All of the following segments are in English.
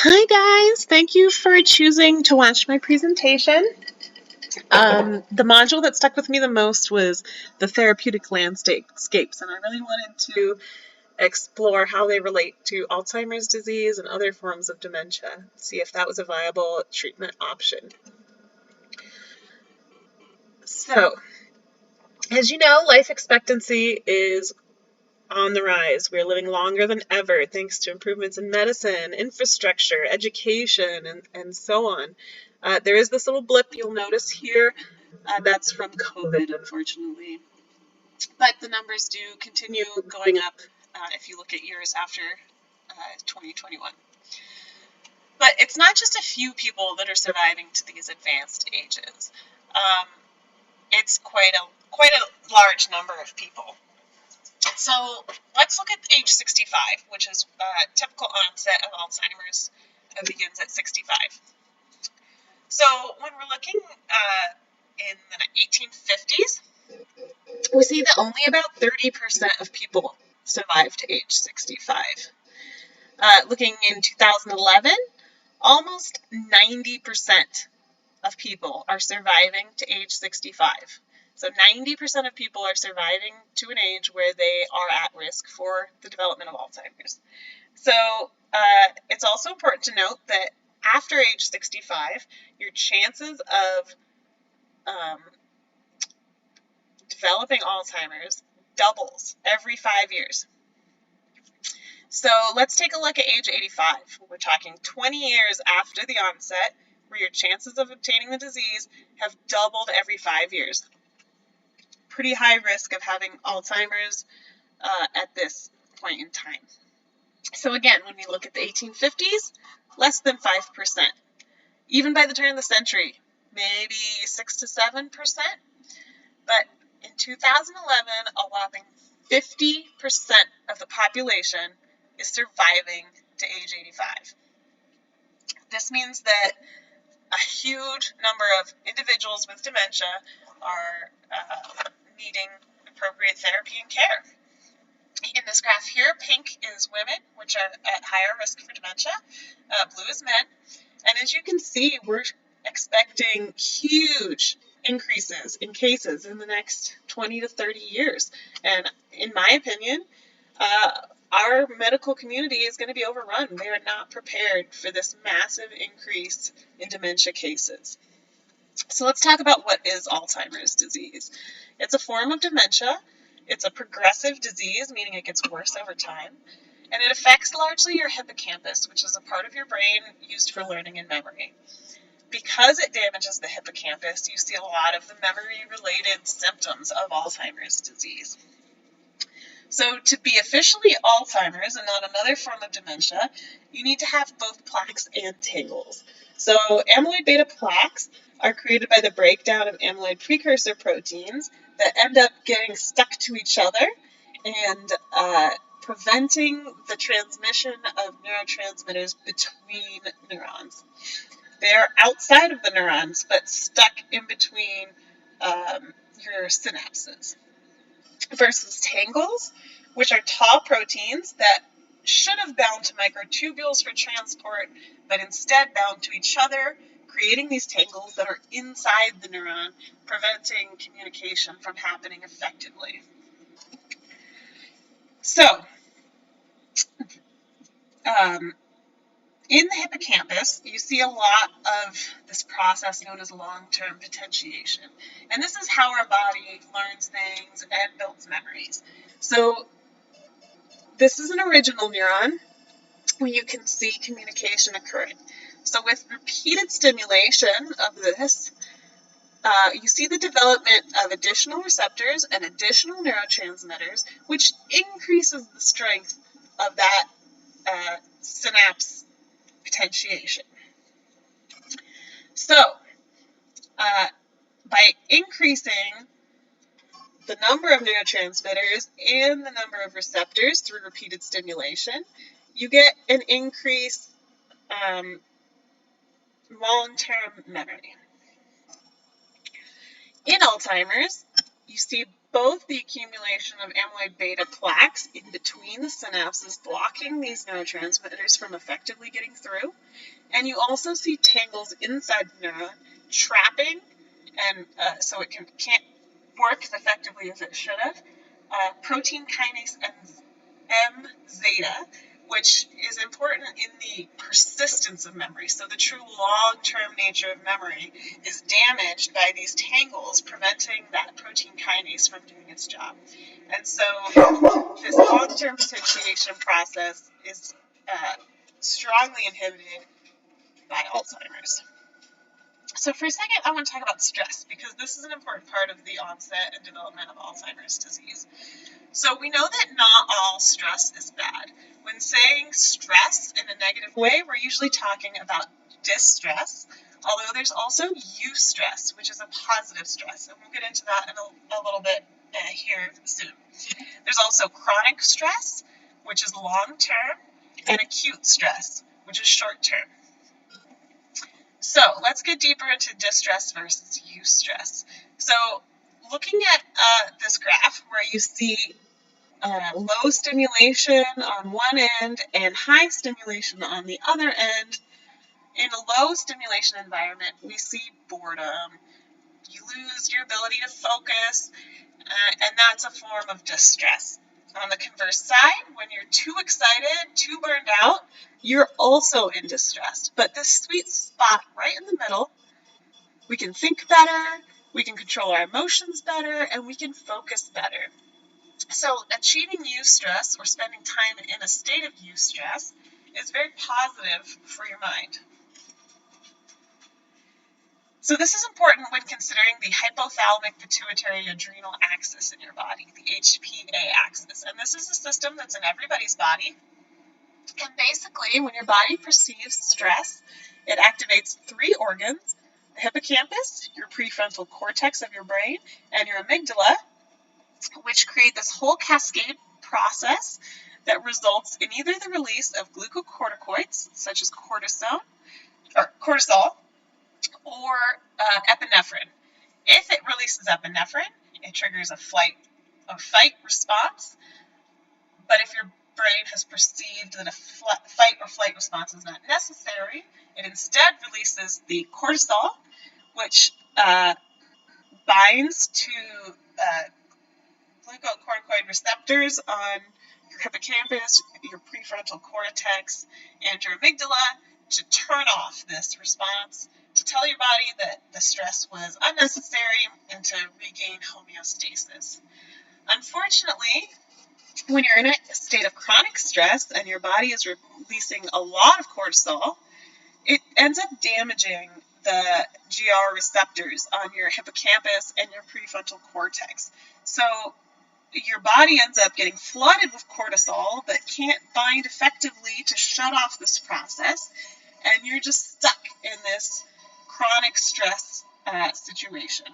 Hi guys, thank you for choosing to watch my presentation. The module that stuck with me the most was the therapeutic landscapes, and I really wanted to explore how they relate to Alzheimer's disease and other forms of dementia, see if that was a viable treatment option. So, as you know, life expectancy is on the rise. We're living longer than ever thanks to improvements in medicine, infrastructure, education, and so on. There is this little blip you'll notice here. That's from COVID, unfortunately. But the numbers do continue going up if you look at years after 2021. But it's not just a few people that are surviving to these advanced ages. Um, it's quite a large number of people. So let's look at age 65, which is typical onset of Alzheimer's begins at 65. So when we're looking in the 1850s, we see that only about 30% of people survive to age 65. Looking in 2011, almost 90% of people are surviving to age 65. So 90% of people are surviving to an age where they are at risk for the development of Alzheimer's. So it's also important to note that after age 65, your chances of developing Alzheimer's doubles every 5 years. So let's take a look at age 85. We're talking 20 years after the onset, where your chances of obtaining the disease have doubled every 5 years. Pretty high risk of having Alzheimer's at this point in time. So again, when we look at the 1850s, less than 5%. Even by the turn of the century, maybe 6 to 7%. But in 2011, a whopping 50% of the population is surviving to age 85. This means that a huge number of individuals with dementia are needing appropriate therapy and care. In this graph here, pink is women, which are at higher risk for dementia. Blue is men. And as you can see, we're expecting huge increases in cases in the next 20 to 30 years. And in my opinion, our medical community is going to be overrun. They are not prepared for this massive increase in dementia cases. So let's talk about what is Alzheimer's disease. It's a form of dementia. It's a progressive disease, meaning it gets worse over time. And it affects largely your hippocampus, which is a part of your brain used for learning and memory. Because it damages the hippocampus, you see a lot of the memory-related symptoms of Alzheimer's disease. So to be officially Alzheimer's and not another form of dementia, you need to have both plaques and tangles. So amyloid beta plaques are created by the breakdown of amyloid precursor proteins that end up getting stuck to each other and preventing the transmission of neurotransmitters between neurons. They're outside of the neurons, but stuck in between your synapses. Versus tangles, which are tau proteins that should have bound to microtubules for transport, but instead bound to each other, creating these tangles that are inside the neuron, preventing communication from happening effectively. So, in the hippocampus, you see a lot of this process known as long-term potentiation. And this is how our body learns things and builds memories. So this is an original neuron where you can see communication occurring. So with repeated stimulation of this, you see the development of additional receptors and additional neurotransmitters, which increases the strength of that synapse potentiation. So, by increasing the number of neurotransmitters and the number of receptors through repeated stimulation, you get an increased long-term memory. In Alzheimer's, you see both the accumulation of amyloid beta plaques in between the synapses, blocking these neurotransmitters from effectively getting through, and you also see tangles inside the neuron, trapping, and so it can't work as effectively as it should have. Protein kinase M zeta, which is important in the persistence of memory. So the true long-term nature of memory is damaged by these tangles, preventing that protein kinase from doing its job. And so this long-term potentiation process is strongly inhibited by Alzheimer's. So for a second, I want to talk about stress, because this is an important part of the onset and development of Alzheimer's disease. So we know that not all stress is bad. When saying stress in a negative way, we're usually talking about distress, although there's also eustress, which is a positive stress, and we'll get into that in a little bit here soon. There's also chronic stress, which is long-term, and acute stress, which is short-term. So let's get deeper into distress versus eustress. So looking at this graph where you see low stimulation on one end and high stimulation on the other end, in a low stimulation environment, we see boredom. You lose your ability to focus, and that's a form of distress. On the converse side, when you're too excited, too burned out, you're also in distress. But this sweet spot right in the middle, we can think better, we can control our emotions better, and we can focus better. So achieving eustress, or spending time in a state of eustress, is very positive for your mind. So this is important when considering the hypothalamic pituitary adrenal axis in your body, the HPA axis. And this is a system that's in everybody's body. And basically, when your body perceives stress, it activates three organs: the hippocampus, your prefrontal cortex of your brain, and your amygdala, which create this whole cascade process that results in either the release of glucocorticoids, such as cortisol, or epinephrine. If it releases epinephrine, it triggers a flight or fight response. But if your brain has perceived that a fight or flight response is not necessary, it instead releases the cortisol, which binds to glucocorticoid receptors on your hippocampus, your prefrontal cortex, and your amygdala to turn off this response, to tell your body that the stress was unnecessary and to regain homeostasis. Unfortunately, when you're in a state of chronic stress and your body is releasing a lot of cortisol, it ends up damaging the GR receptors on your hippocampus and your prefrontal cortex. So your body ends up getting flooded with cortisol that can't bind effectively to shut off this process, and you're just stuck in this chronic stress situation.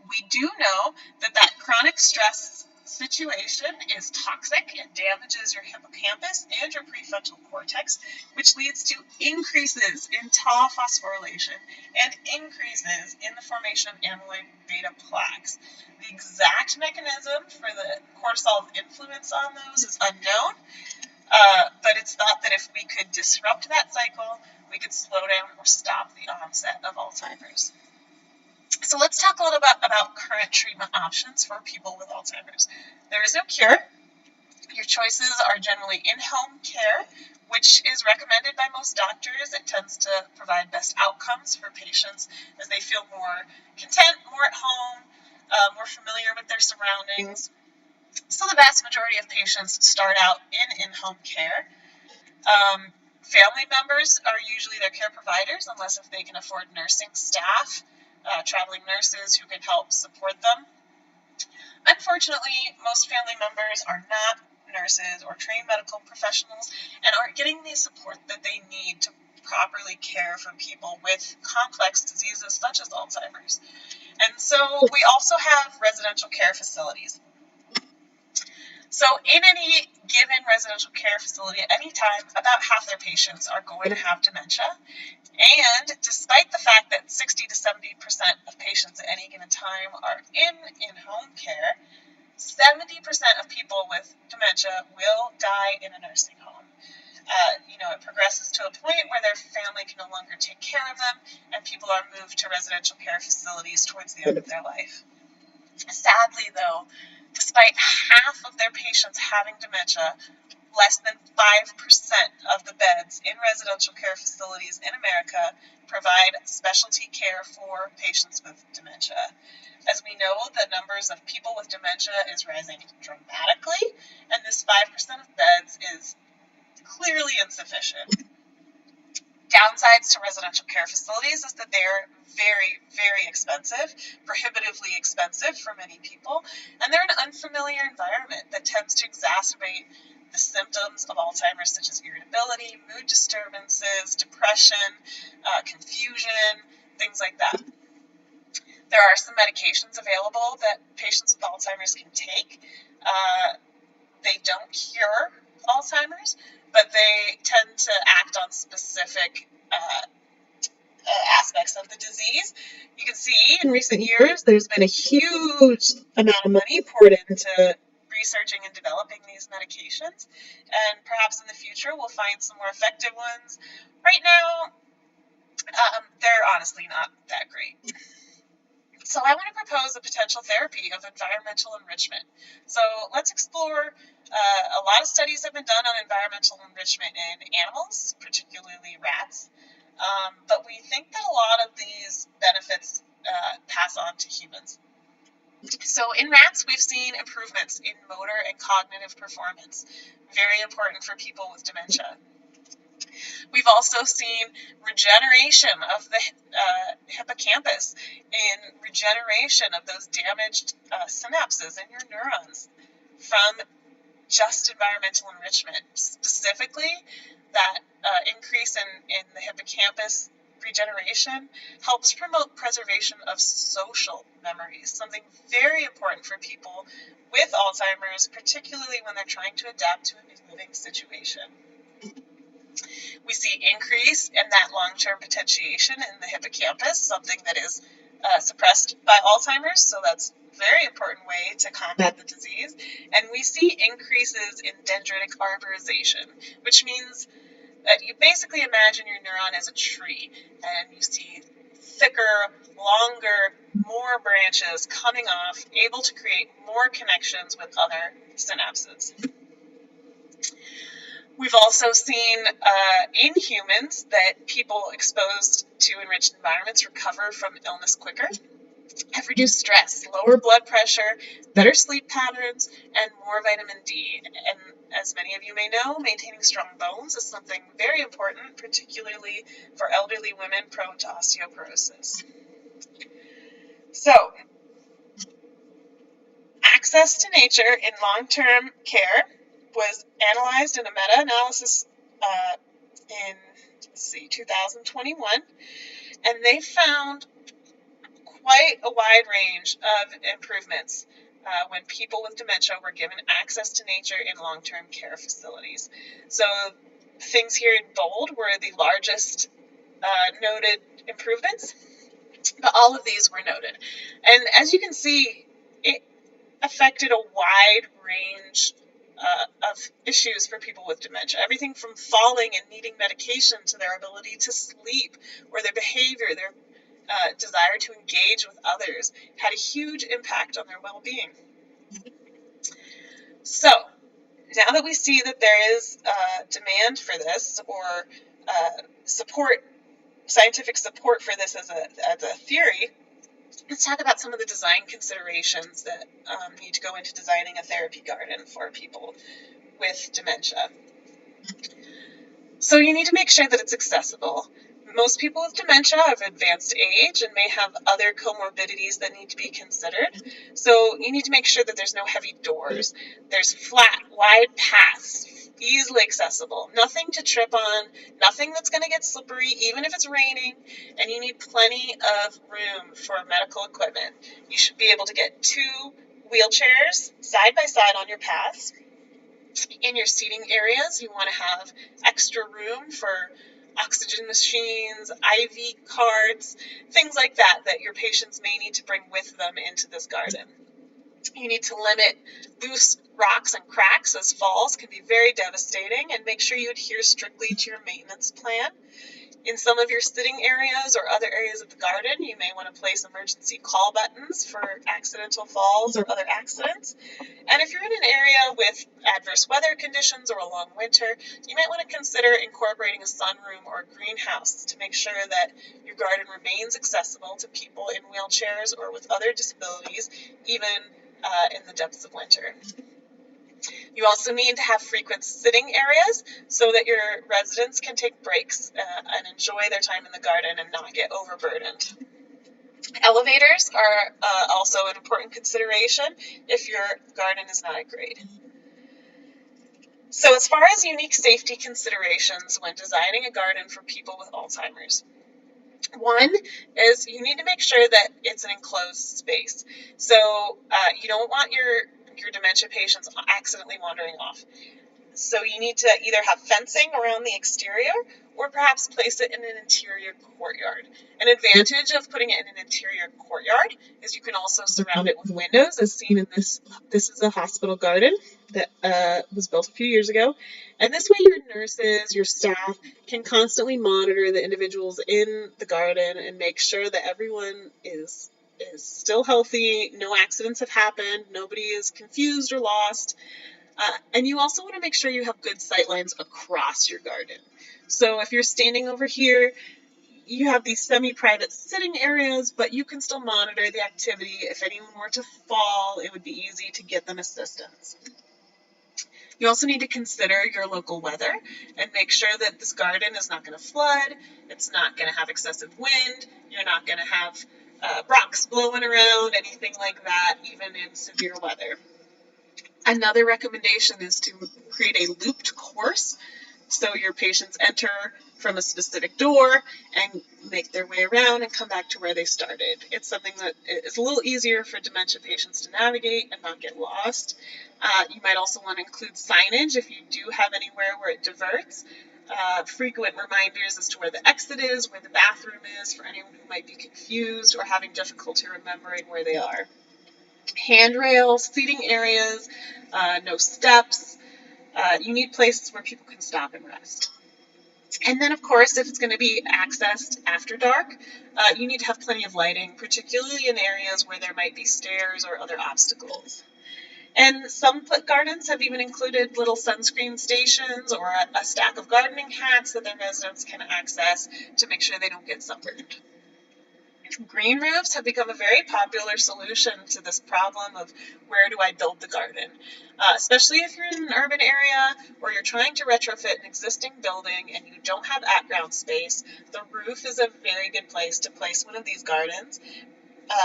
We do know that chronic stress situation is toxic. It damages your hippocampus and your prefrontal cortex, which leads to increases in tau phosphorylation and increases in the formation of amyloid beta plaques. The exact mechanism for the cortisol's influence on those is unknown, but it's thought that if we could disrupt that cycle, we could slow down or stop the onset of Alzheimer's. So let's talk a little bit about current treatment options for people with Alzheimer's. There is no cure. Your choices are generally in-home care, which is recommended by most doctors. It tends to provide best outcomes for patients as they feel more content, more at home, more familiar with their surroundings. So the vast majority of patients start out in in-home care. Family members are usually their care providers, unless if they can afford nursing staff, traveling nurses who can help support them. Unfortunately, most family members are not nurses or trained medical professionals and aren't getting the support that they need to properly care for people with complex diseases such as Alzheimer's. And so we also have residential care facilities. So in any given residential care facility at any time, about half their patients are going to have dementia. And despite the fact that 60 to 70% of patients at any given time are in in-home care, 70% of people with dementia will die in a nursing home. It progresses to a point where their family can no longer take care of them, and people are moved to residential care facilities towards the end of their life. Sadly, though, despite half of their patients having dementia, less than 5% of the beds in residential care facilities in America provide specialty care for patients with dementia. As we know, the numbers of people with dementia is rising dramatically, and this 5% of beds is clearly insufficient. Downsides to residential care facilities is that they're very, very expensive, prohibitively expensive for many people, and they're an unfamiliar environment that tends to exacerbate the symptoms of Alzheimer's, such as irritability, mood disturbances, depression, confusion, things like that. There are some medications available that patients with Alzheimer's can take. They don't cure Alzheimer's, but they tend to act on specific aspects of the disease. You can see in recent years there's been a huge amount of money poured into researching and developing these medications, and perhaps in the future we'll find some more effective ones. Right now, they're honestly not that great. So I want to propose a potential therapy of environmental enrichment. So let's explore. A lot of studies have been done on environmental enrichment in animals, particularly rats. But we think that a lot of these benefits pass on to humans. So in rats, we've seen improvements in motor and cognitive performance, very important for people with dementia. We've also seen regeneration of the hippocampus and regeneration of those damaged synapses in your neurons from just environmental enrichment. Specifically, that increase in the hippocampus regeneration helps promote preservation of social memories, something very important for people with Alzheimer's, particularly when they're trying to adapt to a new living situation. We see increase in that long-term potentiation in the hippocampus, something that is suppressed by Alzheimer's, so that's a very important way to combat the disease. And we see increases in dendritic arborization, which means that you basically imagine your neuron as a tree, and you see thicker, longer, more branches coming off, able to create more connections with other synapses. We've also seen in humans that people exposed to enriched environments recover from illness quicker, have reduced stress, lower blood pressure, better sleep patterns, and more vitamin D. And as many of you may know, maintaining strong bones is something very important, particularly for elderly women prone to osteoporosis. So, access to nature in long-term care was analyzed in a meta-analysis in 2021, and they found quite a wide range of improvements when people with dementia were given access to nature in long-term care facilities. So things here in bold were the largest noted improvements, but all of these were noted. And as you can see, it affected a wide range of issues for people with dementia. Everything from falling and needing medication to their ability to sleep or their behavior, their desire to engage with others had a huge impact on their well-being. So now that we see that there is demand for this, or scientific support for this as a theory, let's talk about some of the design considerations that need to go into designing a therapy garden for people with dementia. So you need to make sure that it's accessible. Most people with dementia are of advanced age and may have other comorbidities that need to be considered. So you need to make sure that there's no heavy doors. There's flat, wide paths, easily accessible. Nothing to trip on, nothing that's going to get slippery, even if it's raining. And you need plenty of room for medical equipment. You should be able to get 2 wheelchairs side by side on your paths. In your seating areas, you want to have extra room for oxygen machines, IV carts, things like that your patients may need to bring with them into this garden. You need to limit loose rocks and cracks, as falls can be very devastating, and make sure you adhere strictly to your maintenance plan. In some of your sitting areas or other areas of the garden, you may want to place emergency call buttons for accidental falls or other accidents. And if you're in an area with adverse weather conditions or a long winter, you might want to consider incorporating a sunroom or a greenhouse to make sure that your garden remains accessible to people in wheelchairs or with other disabilities, even in the depths of winter. You also need to have frequent sitting areas so that your residents can take breaks and enjoy their time in the garden and not get overburdened. Elevators are also an important consideration if your garden is not at grade. So as far as unique safety considerations when designing a garden for people with Alzheimer's, one is you need to make sure that it's an enclosed space. So you don't want your dementia patients accidentally wandering off. So you need to either have fencing around the exterior or perhaps place it in an interior courtyard. An advantage of putting it in an interior courtyard is you can also surround it with windows, as seen in this. This is a hospital garden that was built a few years ago. And this way your nurses, your staff can constantly monitor the individuals in the garden and make sure that everyone is still healthy, no accidents have happened, nobody is confused or lost. And you also want to make sure you have good sight lines across your garden. So if you're standing over here, you have these semi-private sitting areas, but you can still monitor the activity. If anyone were to fall, it would be easy to get them assistance. You also need to consider your local weather and make sure that this garden is not going to flood, it's not going to have excessive wind, you're not going to have rocks blowing around, anything like that, even in severe weather. Another recommendation is to create a looped course. So your patients enter from a specific door and make their way around and come back to where they started. It's something that is a little easier for dementia patients to navigate and not get lost. You might also want to include signage if you do have anywhere where it diverts. Frequent reminders as to where the exit is, where the bathroom is, for anyone who might be confused or having difficulty remembering where they are. Handrails, seating areas, no steps. You need places where people can stop and rest. And then, of course, if it's going to be accessed after dark, you need to have plenty of lighting, particularly in areas where there might be stairs or other obstacles. And some gardens have even included little sunscreen stations or a stack of gardening hats that their residents can access to make sure they don't get sunburned. Green roofs have become a very popular solution to this problem of where do I build the garden, especially if you're in an urban area or you're trying to retrofit an existing building and you don't have at-ground space. The roof is a very good place to place one of these gardens,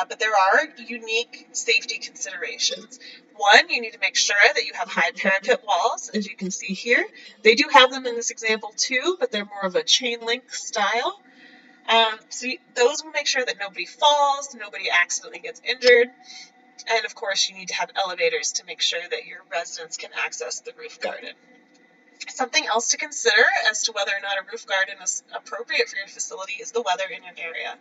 but there are unique safety considerations. One, you need to make sure that you have high parapet walls, as you can see here. They do have them in this example too, but they're more of a chain link style. So those will make sure that nobody falls, nobody accidentally gets injured, and of course you need to have elevators to make sure that your residents can access the roof garden. Something else to consider as to whether or not a roof garden is appropriate for your facility is the weather in your area.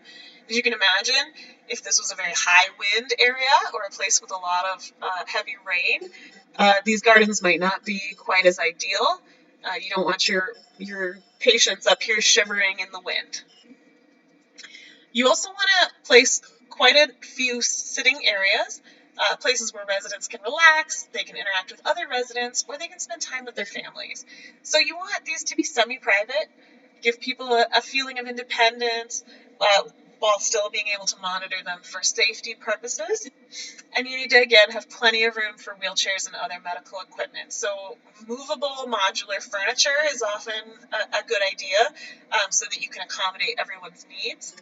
As you can imagine, if this was a very high wind area or a place with a lot of heavy rain, these gardens might not be quite as ideal. You don't want your patients up here shivering in the wind. You also want to place quite a few sitting areas, places where residents can relax, they can interact with other residents, or they can spend time with their families. So you want these to be semi-private, give people a feeling of independence, while still being able to monitor them for safety purposes. And you need to, again, have plenty of room for wheelchairs and other medical equipment. So movable modular furniture is often a good idea, so that you can accommodate everyone's needs.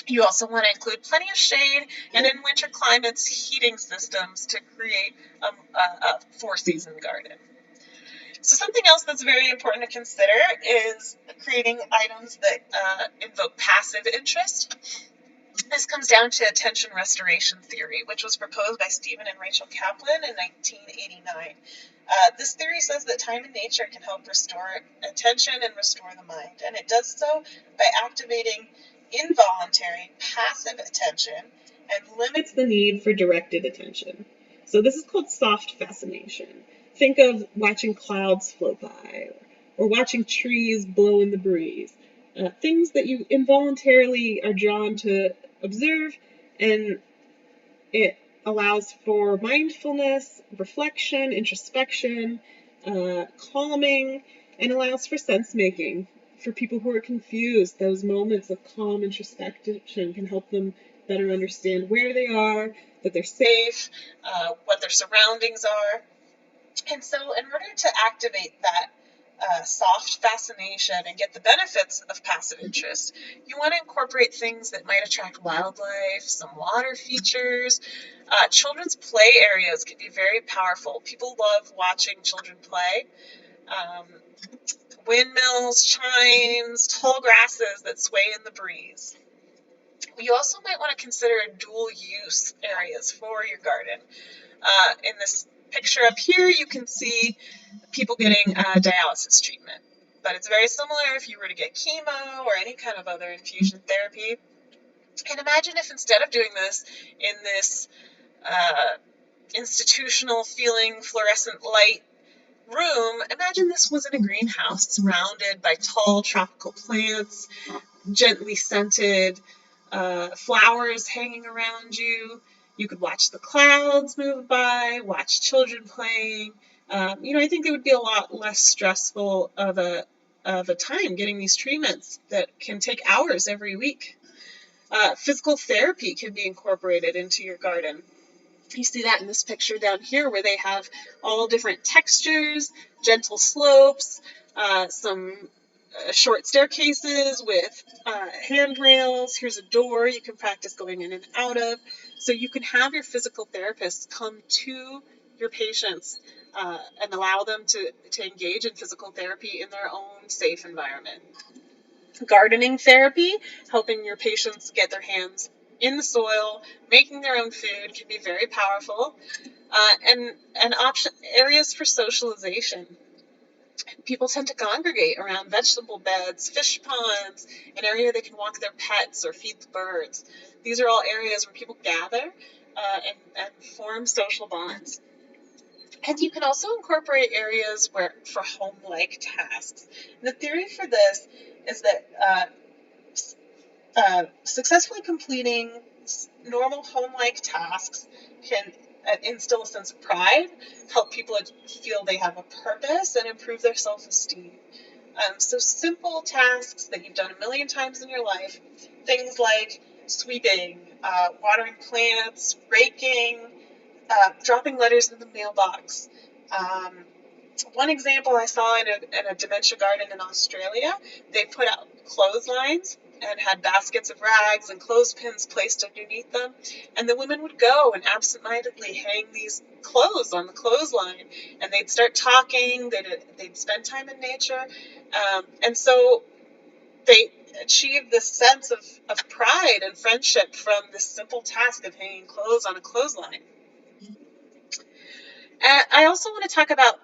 You also want to include plenty of shade, and in winter climates, heating systems to create a four-season garden. So something else that's very important to consider is creating items that invoke passive interest. This comes down to attention restoration theory, which was proposed by Stephen and Rachel Kaplan in 1989. This theory says that time in nature can help restore attention and restore the mind, and it does so by activating involuntary, passive attention and limits the need for directed attention. So this is called soft fascination. Think of watching clouds float by or watching trees blow in the breeze. Things that you involuntarily are drawn to observe, and it allows for mindfulness, reflection, introspection, calming, and allows for sense making. For people who are confused, those moments of calm introspection can help them better understand where they are, that they're safe, what their surroundings are. And so, in order to activate that soft fascination and get the benefits of passive interest, you want to incorporate things that might attract wildlife, some water features. Children's play areas can be very powerful. People love watching children play. Um, Windmills, chimes, tall grasses that sway in the breeze. You also might want to consider dual use areas for your garden. In this picture up here, you can see people getting dialysis treatment. But it's very similar if you were to get chemo or any kind of other infusion therapy. And imagine if instead of doing this in this institutional feeling fluorescent light room, imagine this was in a greenhouse surrounded by tall tropical plants, gently scented flowers hanging around you. You could watch the clouds move by, watch children playing. I think it would be a lot less stressful of a time getting these treatments that can take hours every week. Physical therapy can be incorporated into your garden. You see that in this picture down here where they have all different textures, gentle slopes, some short staircases with handrails. Here's a door you can practice going in and out of. So you can have your physical therapists come to your patients and allow them to engage in physical therapy in their own safe environment. Gardening therapy, helping your patients get their hands in the soil, making their own food, can be very powerful. And areas for socialization. People tend to congregate around vegetable beds, fish ponds, an area they can walk their pets or feed the birds. These are all areas where people gather and form social bonds. And you can also incorporate areas for home-like tasks. The theory for this is that successfully completing normal home-like tasks can instill a sense of pride, help people feel they have a purpose, and improve their self-esteem. So simple tasks that you've done a million times in your life, things like sweeping, watering plants, raking, dropping letters in the mailbox. One example I saw in a dementia garden in Australia, they put out clotheslines and had baskets of rags and clothespins placed underneath them. And the women would go and absentmindedly hang these clothes on the clothesline. And they'd start talking, they'd spend time in nature. And so they achieved this sense of pride and friendship from this simple task of hanging clothes on a clothesline. I also want to talk about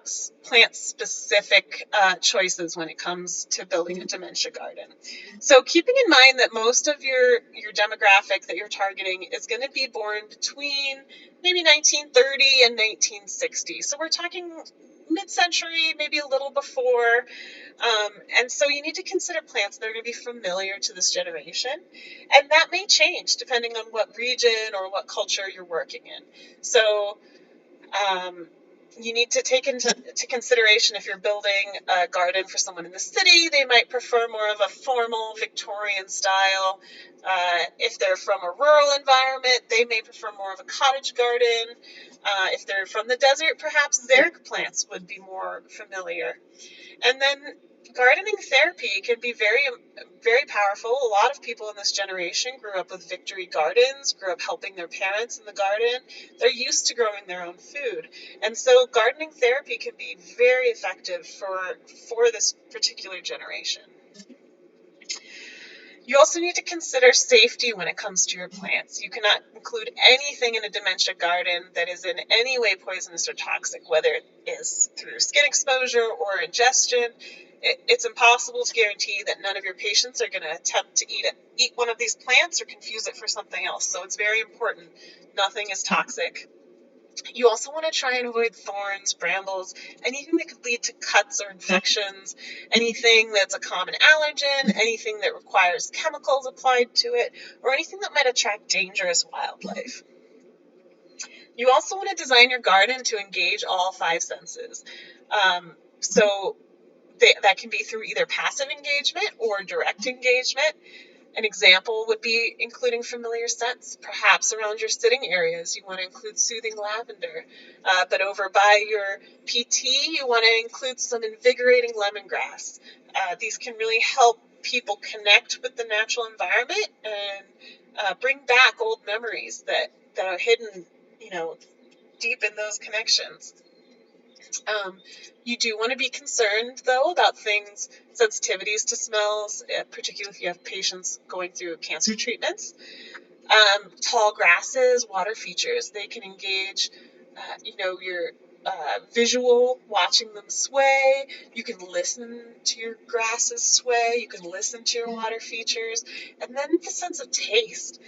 plant-specific choices when it comes to building a dementia garden. So keeping in mind that most of your demographic that you're targeting is going to be born between maybe 1930 and 1960. So we're talking mid-century, maybe a little before. And so you need to consider plants that are going to be familiar to this generation. And that may change depending on what region or what culture you're working in. So you need to take into consideration if you're building a garden for someone in the city, they might prefer more of a formal Victorian style. If they're from a rural environment, they may prefer more of a cottage garden. If they're from the desert, perhaps their plants would be more familiar. And then gardening therapy can be very, very powerful. A lot of people in this generation grew up with victory gardens, grew up helping their parents in the garden. They're used to growing their own food. And so gardening therapy can be very effective for this particular generation. You also need to consider safety when it comes to your plants. You cannot include anything in a dementia garden that is in any way poisonous or toxic, whether it is through skin exposure or ingestion. It's impossible to guarantee that none of your patients are going to attempt to eat one of these plants or confuse it for something else. So it's very important. Nothing is toxic. You also want to try and avoid thorns, brambles, anything that could lead to cuts or infections, anything that's a common allergen, anything that requires chemicals applied to it, or anything that might attract dangerous wildlife. You also want to design your garden to engage all five senses. So that can be through either passive engagement or direct engagement. An example would be including familiar scents. Perhaps around your sitting areas, you want to include soothing lavender. But over by your PT, you want to include some invigorating lemongrass. These can really help people connect with the natural environment and bring back old memories that are hidden, deep in those connections. You do want to be concerned, though, about sensitivities to smells, particularly if you have patients going through cancer treatments. Tall grasses, water features, they can engage, your visual, watching them sway. You can listen to your grasses sway. You can listen to your water features. And then the sense of taste.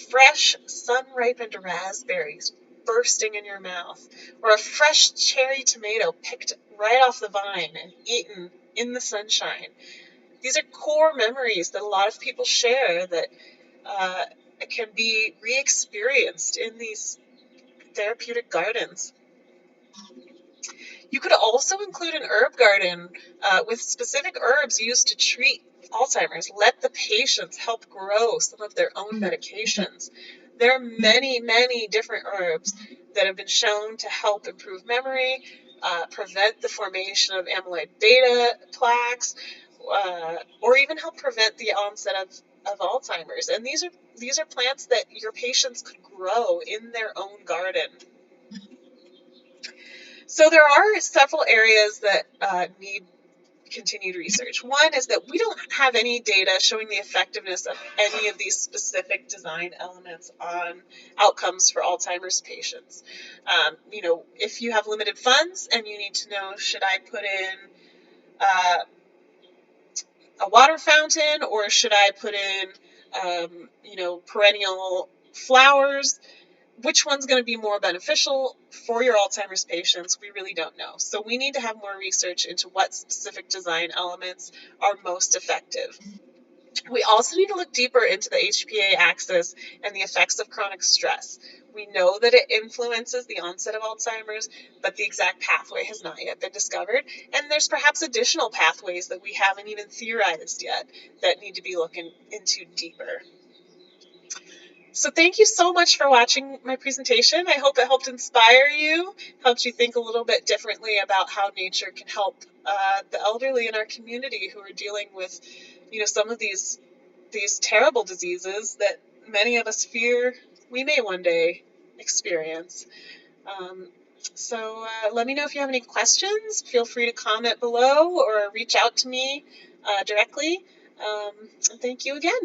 Fresh, sun-ripened raspberries bursting in your mouth, or a fresh cherry tomato picked right off the vine and eaten in the sunshine. These are core memories that a lot of people share that uh, can be re-experienced in these therapeutic gardens. You could also include an herb garden with specific herbs used to treat Alzheimer's. Let the patients help grow some of their own medications. There are many, many different herbs that have been shown to help improve memory, prevent the formation of amyloid beta plaques, or even help prevent the onset of Alzheimer's. And these are plants that your patients could grow in their own garden. So there are several areas that need continued research. One is that we don't have any data showing the effectiveness of any of these specific design elements on outcomes for Alzheimer's patients. If you have limited funds and you need to know, should I put in uh, a water fountain or should I put in, perennial flowers? Which one's going to be more beneficial for your Alzheimer's patients, we really don't know. So we need to have more research into what specific design elements are most effective. We also need to look deeper into the HPA axis and the effects of chronic stress. We know that it influences the onset of Alzheimer's, but the exact pathway has not yet been discovered. And there's perhaps additional pathways that we haven't even theorized yet that need to be looking into deeper. So thank you so much for watching my presentation. I hope it helped inspire you, helped you think a little bit differently about how nature can help the elderly in our community who are dealing with, some of these terrible diseases that many of us fear we may one day experience. Um, let me know if you have any questions. Feel free to comment below or reach out to me directly. And thank you again.